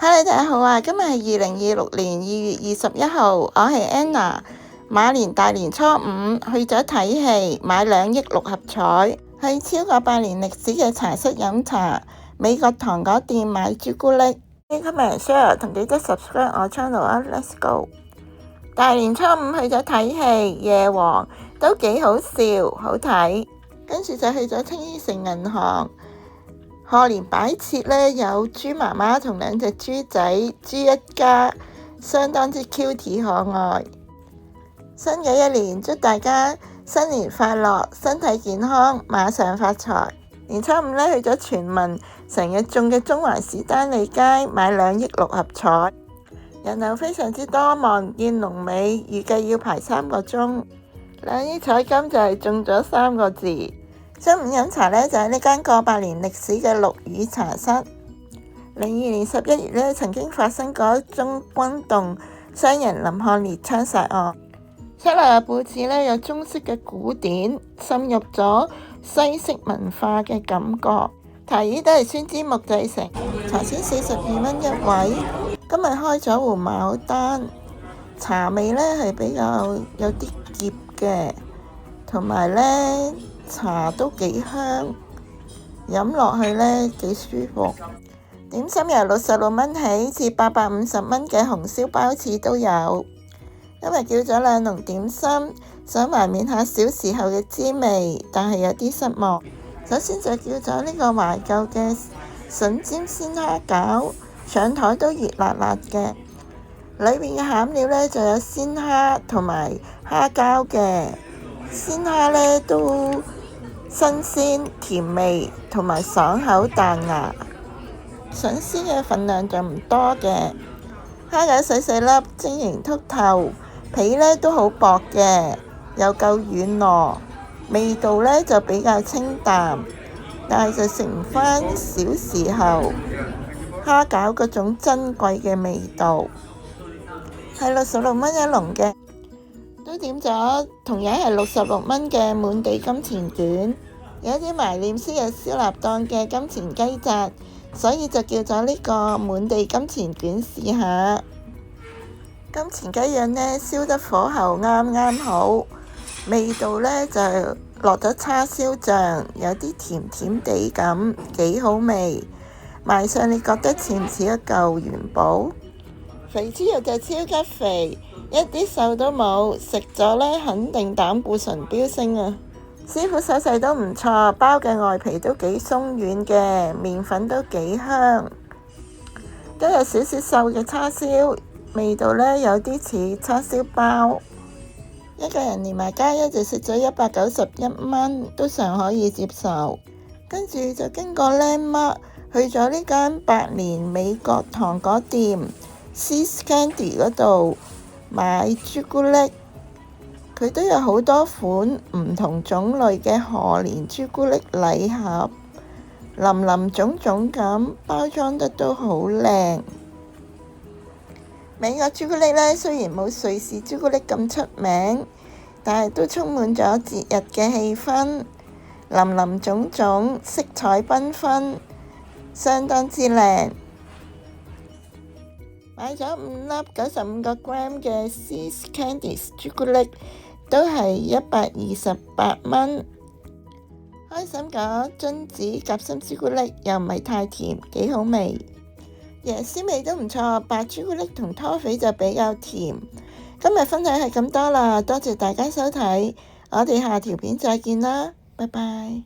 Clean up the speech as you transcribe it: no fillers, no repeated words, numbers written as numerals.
Hello，大家好啊！今日係2026年2月21號，我係 Anna。馬年大年初五去咗睇戲，買2億6合彩，去超過100年歷史嘅茶室飲茶，美國糖果店買朱古力。Comment share 同記得 subscribe 我 channel 啊 ！Let's go！ 大年初五去咗睇戲，《夜王》都幾好笑，好睇。跟住就去咗青衣城銀行。賀年擺設呢，有豬媽媽同2隻豬仔，豬一家，相當之 cute 可愛。新嘅一年，祝大家新年快樂，身體健康，馬上發財。年初五呢，去咗全民成日中嘅中環士丹利街買2億6合彩，人流非常之多，望見龍尾，預計要排3個鐘。2億彩金就係中咗3個字。中午飲茶呢，就喺呢間過100年歷史嘅陸羽茶室。02年11月呢，曾經發生過一宗轟動傷人林漢烈槍殺案。室內嘅佈置呢，有中式嘅古典，滲入咗西式文化嘅感覺。台椅都係酸枝木製成，茶錢42蚊一位。今日開咗壺牡丹，茶味呢係比較有啲澀嘅，同埋呢，茶都幾香，飲落去呢幾舒服。點心由66蚊起至850蚊嘅紅燒包翅都有。今日叫咗2籠點心，想懷緬下小時候嘅滋味，但係有啲失望。首先就叫咗呢個懷舊嘅筍尖鮮蝦餃，上台都熱辣辣嘅。裏面嘅餡料呢就有鮮蝦同埋蝦膠嘅，鮮蝦呢都新鮮甜味同埋爽口彈牙。筍絲嘅份量就唔多嘅，蝦餃細細粒，晶瑩剔透，皮呢都好薄嘅，又夠軟糯，味道呢就比較清淡，但係就食唔返小時候蝦餃嗰種珍貴嘅味道。係66蚊一籠嘅，都點咗同樣係66蚊嘅滿地金錢卷，有啲懷念昔日燒臘檔嘅金錢雞扎，所以就叫咗呢個滿地金錢卷試下。金錢雞樣呢，燒得火候啱啱好，味道呢就落咗叉燒醬，有啲甜甜地咁，幾好味。賣相你覺得似唔似一嚿元寶？肥豬肉就超級肥，一啲瘦都冇，食咗呢肯定膽固醇飆升啊！師傅手勢都唔錯，包嘅外皮都幾鬆軟嘅，麵粉都幾香，都有少少瘦嘅叉燒，味道呢有啲似叉燒包。一個人連埋加一就食咗191蚊，都尚可以接受。跟住就經過 Landmark 去咗呢間100年美國糖果店 See's Candy 嗰度買朱古力。佢都有好多款唔同種類嘅賀年朱古力禮盒，林林總總咁，包裝得都好靚。美國朱古力呢，雖然冇瑞士朱古力咁出名，但係都充滿咗節日嘅氣氛，林林總總，色彩繽紛，相當之靚。買咗5粒95個 gram 嘅 See's Candies 朱古力，都係128蚊。開心果榛子夾心朱古力又唔係太甜，幾好味。椰絲味都唔錯，白朱古力同拖肥就比較甜。今日分享係咁多啦，多謝大家收睇，我哋下條片再見啦，拜拜。